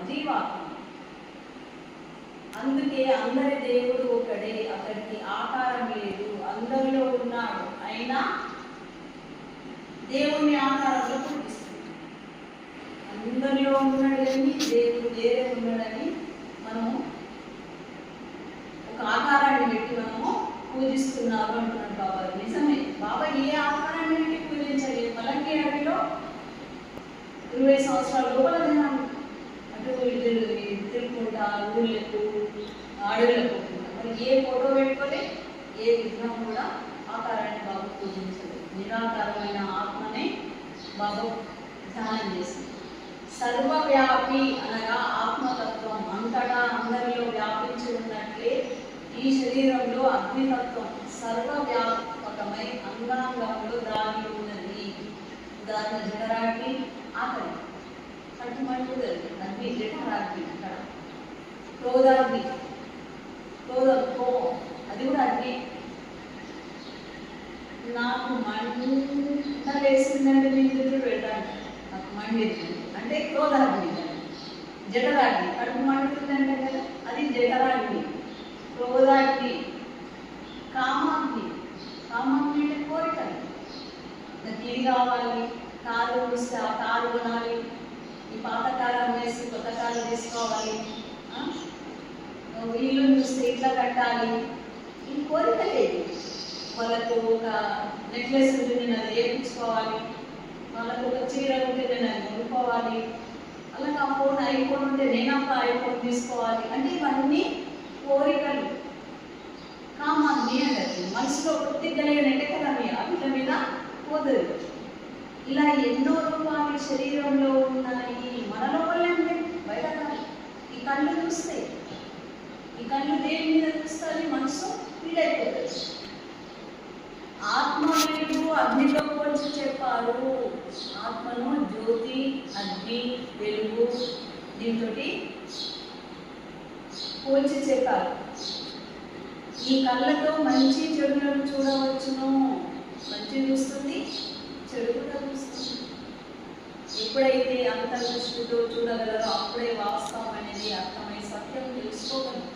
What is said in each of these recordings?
జీవాత్మ. అందుకే అందరి దేవుడు ఒకడే, అతడికి ఆకారం లేదు, అందరిలో ఉన్నాడు, అయినా దేవుని ఆకారంలో పుట్టిస్తుంది. అందరిలో ఉన్నాడు కానీ దేవుడు వేరే ఉన్నాడని మనము ఒక ఆకారాన్ని పెట్టి మనము పూజిస్తున్నారు అంటున్నాడు బాబా. నిజమే, బాబా ఏ ఆకారాన్ని పెట్టి పూజించాలి? మలకి అడవిలో 20 సంవత్సరాల లోపల దినాలు అటు తిరుగుకుంటా ఊళ్ళకు అడవులకు పోకుండా మరి ఏ ఫోటో పెట్టుకొని ఏ విగ్రహం కూడా ఆకారాన్ని బాబు పూజించలేదు. నిరాకారమైన ఆత్మనే బాబు ధ్యానం చేసింది. సర్వవ్యాపి అనగా ఆత్మతత్వం అంతటా అందరిలో వ్యాపించి ఉన్నట్లే ఈ శరీరంలో అగ్నితత్వం సర్వవ్యాపకమై అంగాంగంలో దాగి ఉన్నది. ఉదాహరణ జఠరాగ్ని, ఆకలి, కట్టుమంటుంది అగ్ని, జఠరాగ్ని. అక్కడ క్రోధాగ్ని, క్రోధం, కోపం, అది కూడా అగ్ని. నాకు మంట వేసిందంటే మీ ఎదురు పెట్టాను, నాకు మండేది అంటే క్రోధాగ్ని. జఠరాగ్ని, కడుపు మండుతుందంటే కదా అది జఠరాగ్ని. క్రోధాగ్ని, కామాగ్ని, కామాగ్ని అంటే కోరికలు. ఇది కావాలి, కారు వస్తే ఆ కారు కొనాలి, ఈ పాత కారు అమ్మేసి కొత్త కారు తీసుకోవాలి, ఇల్లు చూస్తే ఇట్లా కట్టాలి, ఈ కోరికలేదు. వాళ్ళకు ఒక నెక్లెస్ ఉంటే నేను అది వేయించుకోవాలి, వాళ్ళకు ఒక చీర ఉంటే నేను అది కొనుక్కోవాలి, అలాగే ఆ ఫోన్ ఐఫోన్ ఉంటే నేను ఒక ఐఫోన్ తీసుకోవాలి. అంటే ఇవన్నీ కోరికలు, కామాగ్ని అంటారు. మనసులో వృత్తి కలిగినట్టే కదా వీళ్ళ మీద పోతుంది. ఇలా ఎన్నో రూపాలు శరీరంలో ఉన్నాయి. మన లోపలే ఉంటాయి, బయట కాదు. ఈ కళ్ళు చూస్తాయి, ఈ కళ్ళు దేని మీద చూస్తుంది? మనసు వీడైపోతుంది. ఆత్మ వెలుగు అగ్నితో పోల్చి చెప్పారు. ఆత్మను జ్యోతి, అగ్ని, వెలుగు దీంతో పోల్చి చెప్పారు. ఈ కళ్ళతో మంచి చెడులను చూడవచ్చును. మంచి చూస్తుంది, చెడు కూడా చూస్తుంది. ఎప్పుడైతే అంతర్దృష్టితో చూడగలరో అప్పుడే వాస్తవం అనేది అర్థమై సత్యం తెలుసుకోగలరు.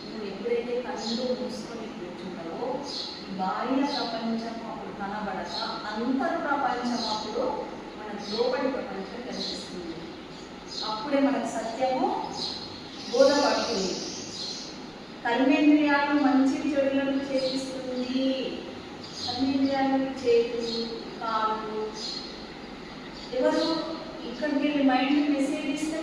నువ్వు ఎప్పుడైతే కళ్ళు మూసుకొని కూర్చుంటావో బాహ్య ప్రపంచం అప్పుడు కనబడక అంతర్ ప్రపంచం అప్పుడు మనకు లోపలి ప్రపంచం కనిపిస్తుంది. అప్పుడే మనకు సత్యము బోధపడుతుంది. కర్మేంద్రియాలు మంచి చెడులను చేపిస్తుంది. కర్మేంద్రియాలు చేతులు, కాళ్ళు, ఎవరు ఇక్కడికి వెళ్ళి మైండ్ మెసేజ్ ఇస్తే